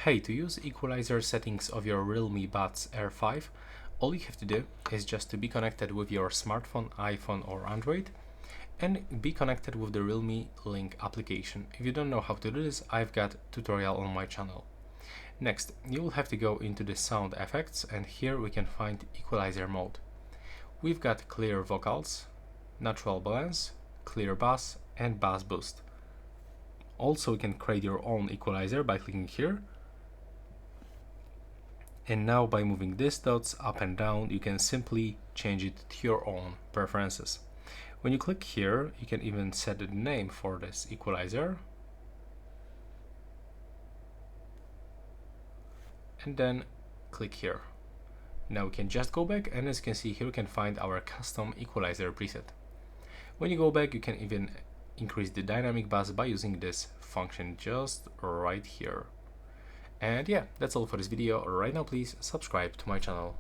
Hey, to use equalizer settings of your Realme Buds Air 5, all you have to do is just to be connected with your smartphone, iPhone or Android, and be connected with the Realme Link application. If you don't know how to do this, I've got a tutorial on my channel. Next, you will have to go into the sound effects, and here we can find equalizer mode. We've got clear vocals, natural balance, clear bass and bass boost. Also, you can create your own equalizer by clicking here. And now by moving these dots up and down, you can simply change it to your own preferences. When you click here, you can even set a name for this equalizer. And then click here. Now we can just go back, and as you can see here, we can find our custom equalizer preset. When you go back, you can even increase the dynamic bass by using this function just right here. And yeah, that's all for this video. Right now, please subscribe to my channel.